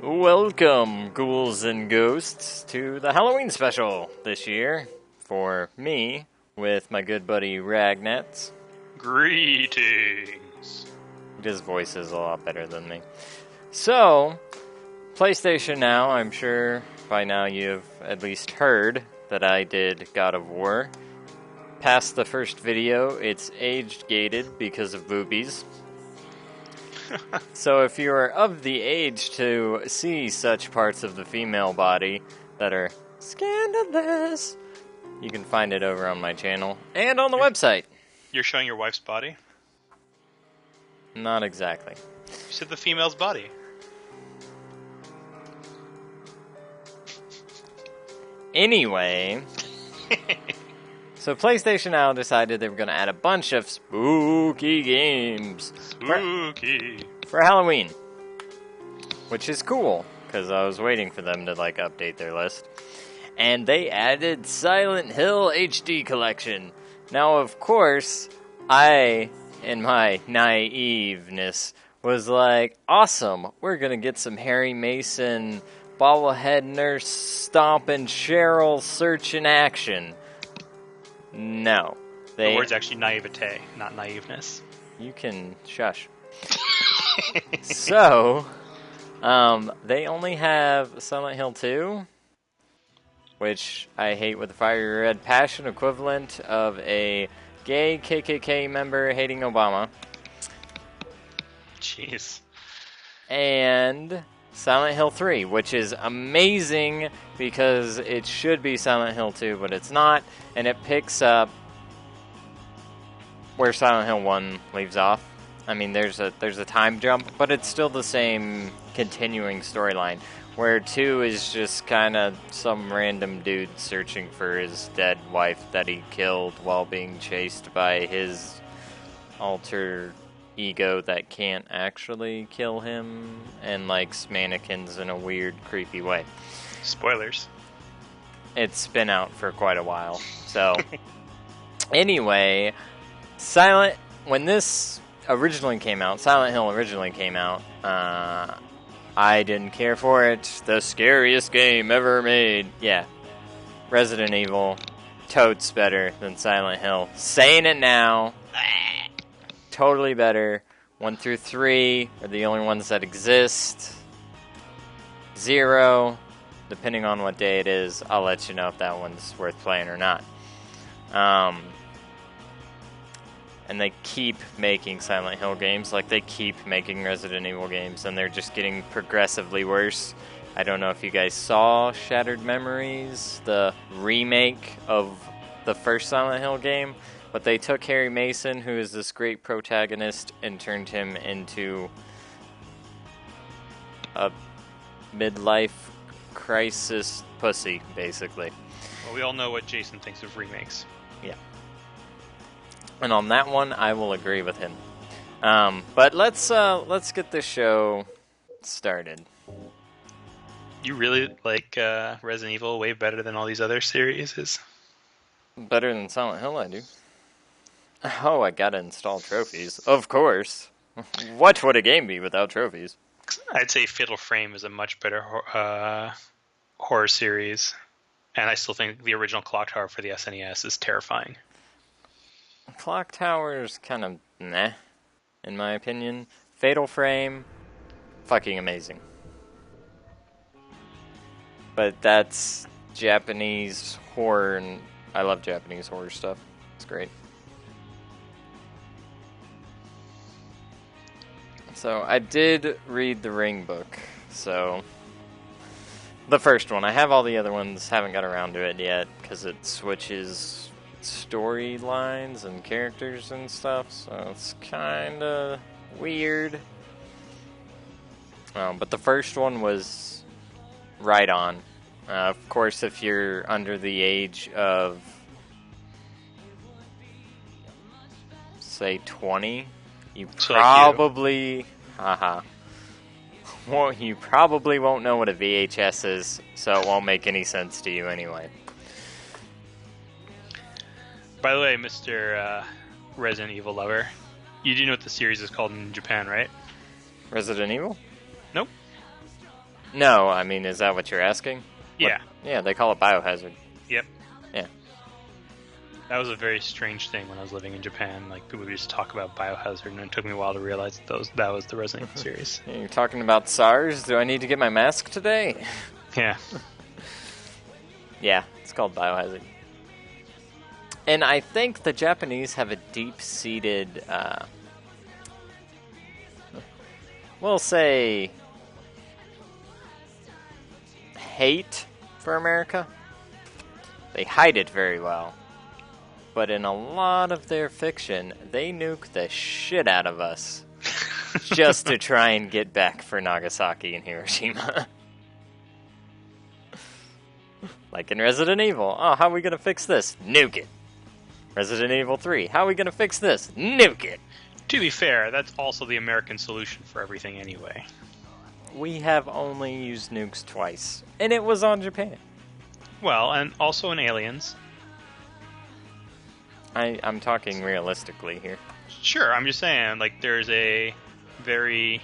Welcome, ghouls and ghosts, to the Halloween special this year for me with my good buddy Ragnatz. Greetings. His voice is a lot better than me. So, PlayStation Now, I'm sure by now you've at least heard that I did God of War. Past the first video, it's age-gated because of boobies. So if you are of the age to see such parts of the female body that are scandalous, you can find it over on my channel and on the website. You're showing your wife's body? Not exactly. You said the female's body. Anyway, so PlayStation Now decided they were going to add a bunch of spooky games Spooky. for Halloween, which is cool because I was waiting for them to update their list. And they added Silent Hill HD Collection. Now, of course, I, in my naiveness, was like, awesome, we're going to get some Harry Mason, bobblehead nurse stomping Cheryl search in action. No. The word's actually naivete, not naiveness. You can shush. So, they only have Silent Hill 2, which I hate with a fiery red passion, equivalent of a gay KKK member hating Obama. Jeez. And Silent Hill 3, which is amazing because it should be Silent Hill 2, but it's not, and it picks up where Silent Hill 1 leaves off. I mean, there's a time jump, but it's still the same continuing storyline, where 2 is just kind of some random dude searching for his dead wife that he killed while being chased by his alter ego that can't actually kill him and likes mannequins in a weird, creepy way. Spoilers. It's been out for quite a while. So, anyway, when this originally came out, Silent Hill originally came out, I didn't care for it. The scariest game ever made. Yeah. Resident Evil, totes better than Silent Hill. Saying it now. Totally better. 1 through 3 are the only ones that exist. 0, depending on what day it is, I'll let you know if that one's worth playing or not. And they keep making Silent Hill games, like they keep making Resident Evil games, and they're just getting progressively worse. I don't know if you guys saw Shattered Memories, the remake of the first Silent Hill game, but they took Harry Mason, who is this great protagonist, and turned him into a midlife crisis pussy, basically. Well, we all know what Jason thinks of remakes. Yeah. And on that one, I will agree with him. But let's get this show started. You really like Resident Evil way better than all these other series? Better than Silent Hill, I do. Oh, I gotta install trophies. Of course. What would a game be without trophies? I'd say Fatal Frame is a much better horror series. And I still think the original Clock Tower for the SNES is terrifying. Clock Tower's kind of meh, in my opinion. Fatal Frame, fucking amazing. But that's Japanese horror, and I love Japanese horror stuff. It's great. So, I did read the Ring book, so the first one. I have all the other ones, haven't got around to it yet, because it switches storylines and characters and stuff, so it's kinda weird. But the first one was right on. Of course, if you're under the age of, say, 20, you probably... Well, you probably won't know what a VHS is, so it won't make any sense to you anyway. By the way, Mr. Resident Evil lover, you do know what the series is called in Japan, right? Resident Evil? Nope. No, I mean, is that what you're asking? Yeah. Yeah, they call it biohazard. Yep. Yeah. That was a very strange thing when I was living in Japan. Like, people would just talk about Biohazard, and it took me a while to realize that was the Resident Evil series. You're talking about SARS? Do I need to get my mask today? Yeah. Yeah, it's called biohazard. And I think the Japanese have a deep-seated, we'll say, hate for America. They hide it very well. But in a lot of their fiction, they nuke the shit out of us just to try and get back for Nagasaki and Hiroshima. Like in Resident Evil. Oh, how are we going to fix this? Nuke it. Resident Evil 3. How are we going to fix this? Nuke it. To be fair, that's also the American solution for everything anyway. We have only used nukes twice, and it was on Japan. Well, and also in Aliens. I'm talking realistically here. Sure, I'm just saying, like, there's a very,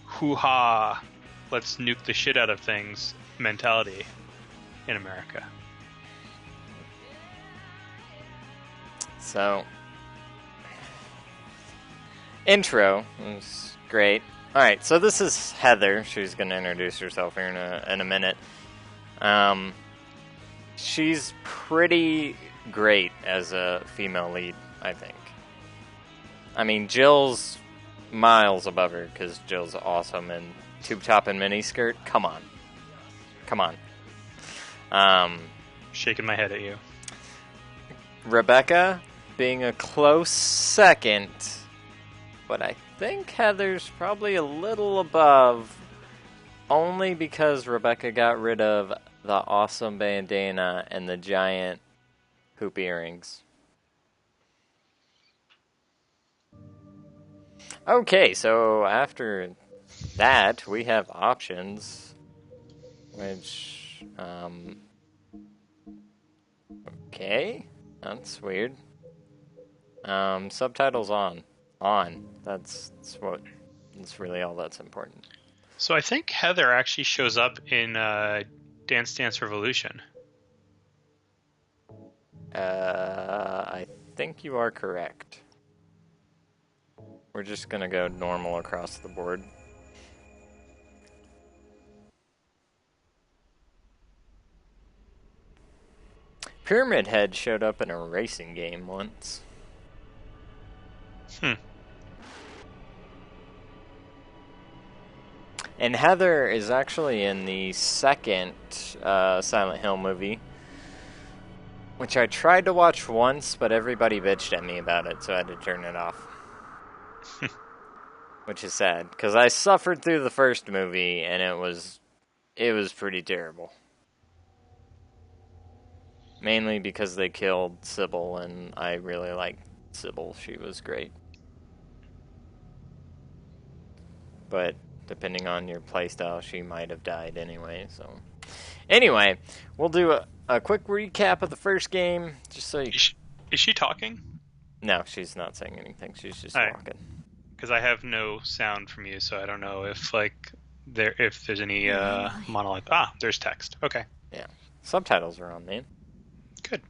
hoo-ha, let's nuke the shit out of things mentality in America. So, intro was great. Alright, so this is Heather. She's going to introduce herself here in a minute. She's pretty great as a female lead, I think. I mean, Jill's miles above her, because Jill's awesome in tube top and miniskirt. Come on. Shaking my head at you. Rebecca being a close second, but I think Heather's probably a little above, only because Rebecca got rid of the awesome bandana and the giant hoop earrings. Okay, so after that, we have options, which, okay, that's weird. Subtitles on. That's really all that's important. So I think Heather actually shows up in Dance Dance Revolution. I think you are correct. We're just gonna go normal across the board. Pyramid Head showed up in a racing game once. And Heather is actually in the second Silent Hill movie, which I tried to watch once, but everybody bitched at me about it, so I had to turn it off. Which is sad, because I suffered through the first movie, and it was pretty terrible. Mainly because they killed Sybil, and I really liked Sybil. She was great. But depending on your playstyle, she might have died anyway, so... Anyway, we'll do a quick recap of the first game, just so you... Is she talking? No, she's not saying anything. She's just walking. Because I have no sound from you, so I don't know if there's any monologue. Ah, there's text. Okay. Yeah. Subtitles are on, man. Good.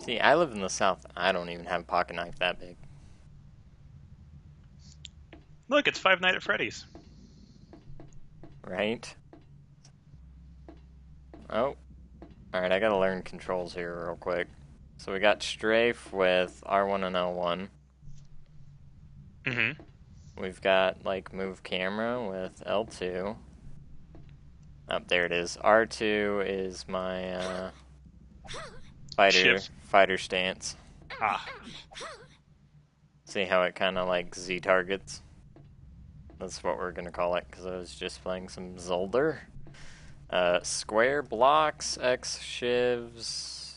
See, I live in the South. I don't even have a pocket knife that big. Look, it's Five Nights at Freddy's. Right? Oh. Alright, I gotta learn controls here real quick. So we got strafe with R1 and L1. Mm-hmm. We've got, move camera with L2. Oh, there it is. R2 is my, fighter stance. Ah. See how it kind of, Z targets? That's what we're gonna call it, because I was just playing some Zolder. Square blocks, X shivs.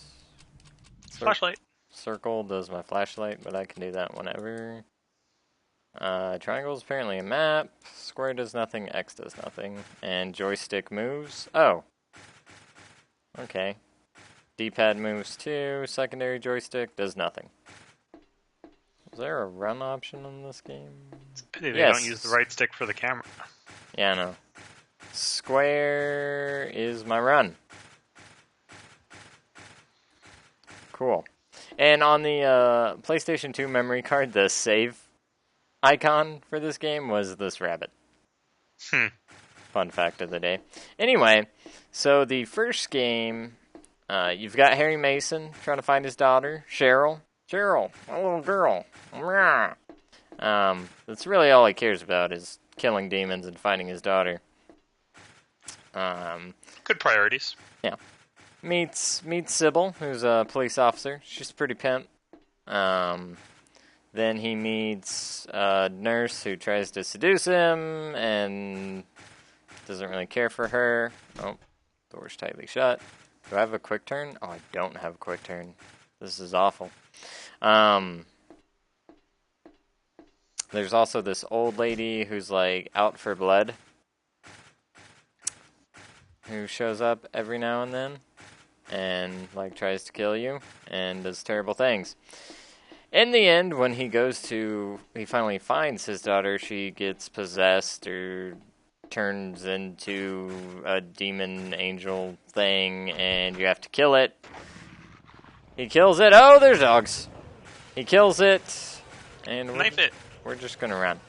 Flashlight. Circle does my flashlight, but I can do that whenever. Triangle is apparently a map. Square does nothing, X does nothing. And joystick moves. Oh. Okay. D-pad moves too. Secondary joystick does nothing. Is there a run option in this game? It's a pity they don't use the right stick for the camera. Yeah, I know. Square is my run. Cool. And on the PlayStation 2 memory card, the save icon for this game was this rabbit. Fun fact of the day. Anyway, so the first game, you've got Harry Mason trying to find his daughter, Cheryl. Cheryl, my little girl. That's really all he cares about is killing demons and finding his daughter. Good priorities. Yeah. Meets Sybil, who's a police officer. She's pretty pimp. Then he meets a nurse who tries to seduce him and doesn't really care for her. Oh, door's tightly shut. Do I have a quick turn? Oh, I don't have a quick turn. This is awful. There's also this old lady who's like out for blood, who shows up every now and then and like tries to kill you and does terrible things. In the end, when he finally finds his daughter, she gets possessed or turns into a demon angel thing, and you have to kill it. He kills it. Oh, there's dogs. He kills it, and Knife it. We're just gonna run.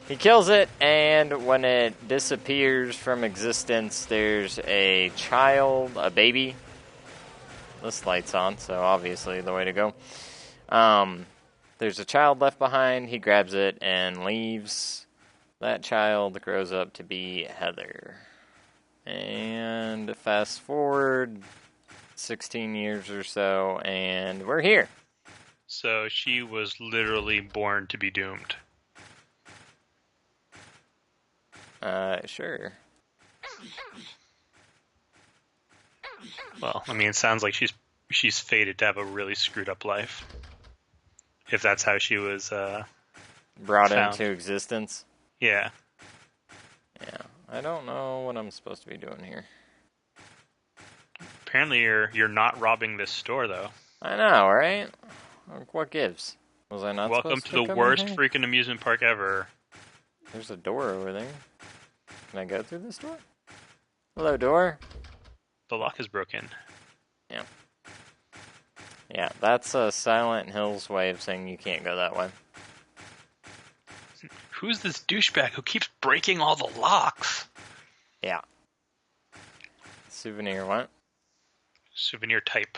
He kills it, and when it disappears from existence, there's a child, a baby. This light's on, so obviously the way to go. There's a child left behind. He grabs it and leaves. That child grows up to be Heather. And fast forward 16 years or so, and we're here. So she was literally born to be doomed. Sure. Well, I mean, it sounds like she's fated to have a really screwed up life. If that's how she was brought found into existence. Yeah. Yeah. I don't know what I'm supposed to be doing here. Apparently you're not robbing this store, though. I know, right? What gives? Was I not Welcome supposed to the come worst in here? freaking amusement park ever. There's a door over there. Can I go through this door? Hello, door. The lock is broken. Yeah. Yeah, that's Silent Hill's way of saying you can't go that way. Who's this douchebag who keeps breaking all the locks? Yeah. Souvenir what? Souvenir type.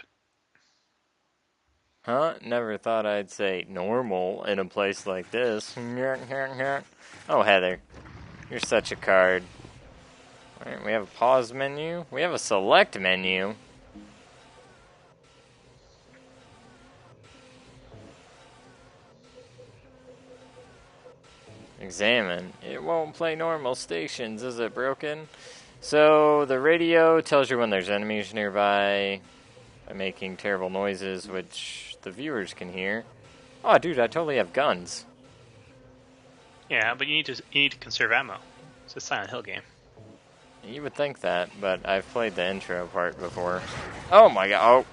Huh? Never thought I'd say normal in a place like this. Oh, Heather. You're such a card. Alright, we have a pause menu. We have a select menu. Examine. It won't play normal stations. Is it broken? So the radio tells you when there's enemies nearby by making terrible noises, which the viewers can hear. Oh, dude, I totally have guns. Yeah, but you need to conserve ammo. It's a Silent Hill game. You would think that, but I've played the intro part before. Oh my god. Oh.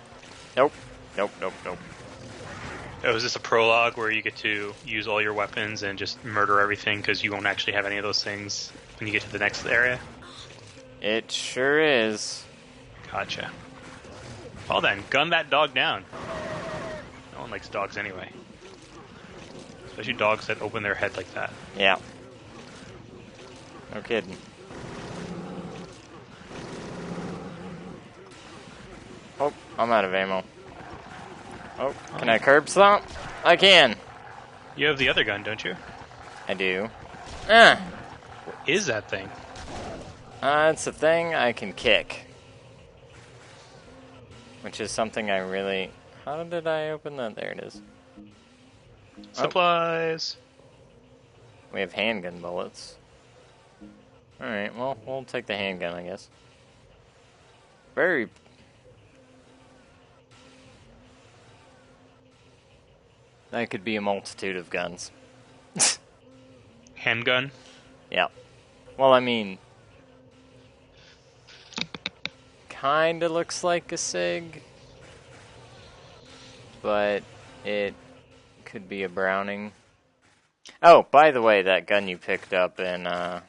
Nope. Nope, nope, nope. Oh, is this a prologue where you get to use all your weapons and just murder everything because you won't actually have any of those things when you get to the next area? It sure is. Gotcha. Well then, gun that dog down. No one likes dogs anyway. Especially dogs that open their head like that. Yeah. No kidding. Oh, I'm out of ammo. Oh, can I curb stomp? I can. You have the other gun, don't you? I do. What is that thing? It's a thing I can kick. Which is something I really... How did I open that? There it is. Supplies. We have handgun bullets. Alright, well, we'll take the handgun, I guess. Very... That could be a multitude of guns. Handgun? Yeah. Well, I mean... Kinda looks like a SIG. but it could be a Browning. Oh, by the way, that gun you picked up in the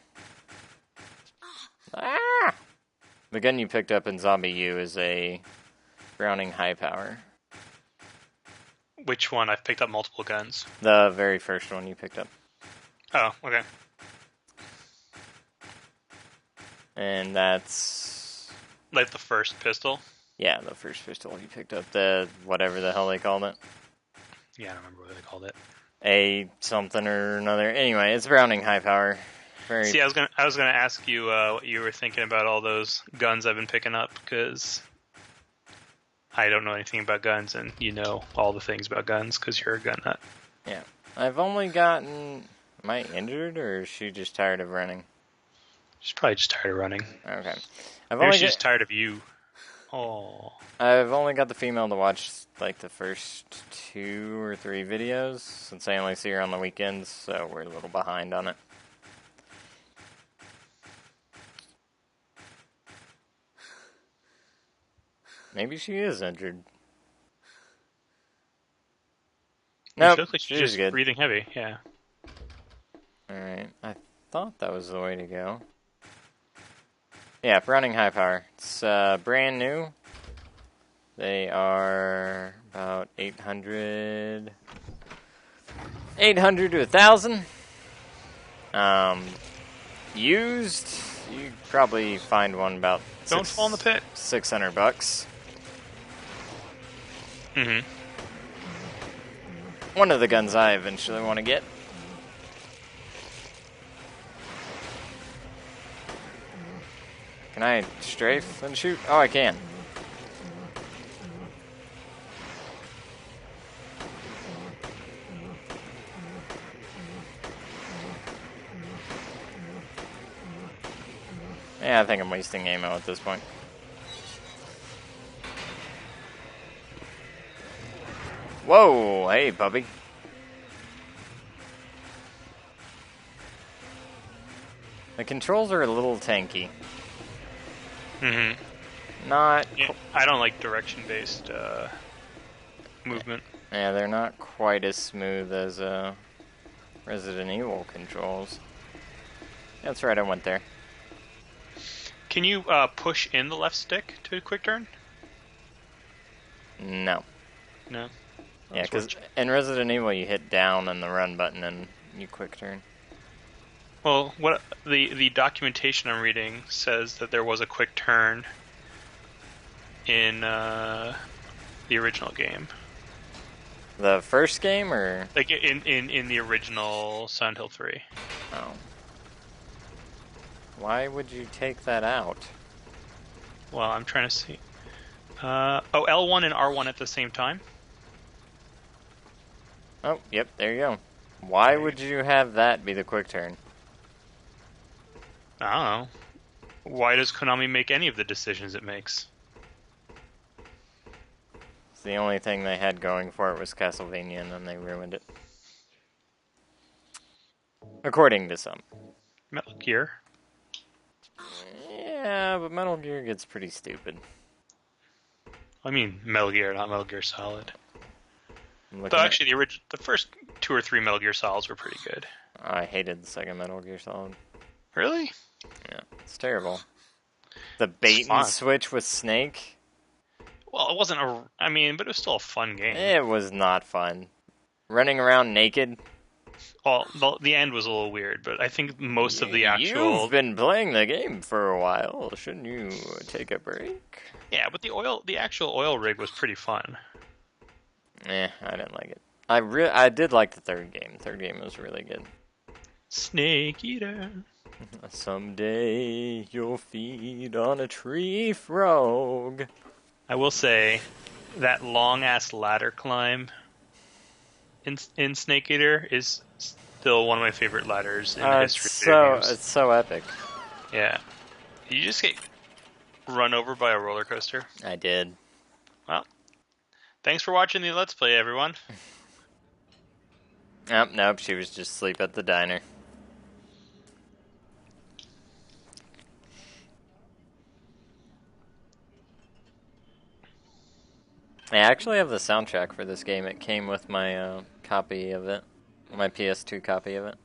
gun you picked up in Zombie U is a Browning high power. Which one? I've picked up multiple guns. The very first one you picked up. Oh, okay. And that's... Like the first pistol? Yeah, the first pistol you picked up. The whatever the hell they called it. Yeah, I don't remember what they called it. A something or another. Anyway, it's Browning high power. Very... See, I was gonna ask you what you were thinking about all those guns I've been picking up, because I don't know anything about guns, and you know all the things about guns because you're a gun nut. Yeah, I've only gotten... Am I injured, or is she just tired of running? She's probably just tired of running. Okay. Maybe she's just tired of you. Oh. I've only got the female to watch like the first 2 or 3 videos, since I only see her on the weekends, so we're a little behind on it. Maybe she is injured. No, Nope, like she's she's just good. breathing heavy. Yeah. Alright, I thought that was the way to go. Yeah, Browning high power. It's brand new. They are about 800 to 1,000. Used, you probably find one about Don't fall in the pit. $600. Mm-hmm. One of the guns I eventually want to get. Can I strafe and shoot? Oh, I can. Yeah, I think I'm wasting ammo at this point. Whoa, hey, puppy. The controls are a little tanky. Mm-hmm. Not... Yeah, I don't like direction-based movement. Yeah, they're not quite as smooth as Resident Evil controls. That's right, I went there. Can you push in the left stick to a quick turn? No. No. Yeah, because in Resident Evil you hit down on the run button and you quick turn. Well, what the documentation I'm reading says that there was a quick turn in the original game. The first game, or like in the original Silent Hill 3? Oh. Why would you take that out? Well, I'm trying to see. L1 and R1 at the same time? Oh, yep, there you go. Why would you have that be the quick turn? I don't know. Why does Konami make any of the decisions it makes? It's the only thing they had going for it was Castlevania, and then they ruined it. According to some. Metal Gear? Yeah, but Metal Gear gets pretty stupid. I mean, Metal Gear, not Metal Gear Solid. Though actually, the first 2 or 3 Metal Gear Solids were pretty good. I hated the second Metal Gear Solid. Really? Yeah, it's terrible. The bait and switch with Snake? Well, it wasn't but it was still a fun game. It was not fun. Running around naked? Well, the end was a little weird, but I think most of the actual... You've been playing the game for a while. Shouldn't you take a break? Yeah, but the actual oil rig was pretty fun. I didn't like it. I did like the third game. The third game was really good. Snake Eater. Someday you'll feed on a tree frog. I will say that long ass ladder climb in Snake Eater is still one of my favorite ladders in the history of video games. It's so epic. Yeah. Did you just get run over by a roller coaster? I did. Well, thanks for watching the Let's Play, everyone. Nope, she was just asleep at the diner. I actually have the soundtrack for this game. It came with my copy of it, my PS2 copy of it.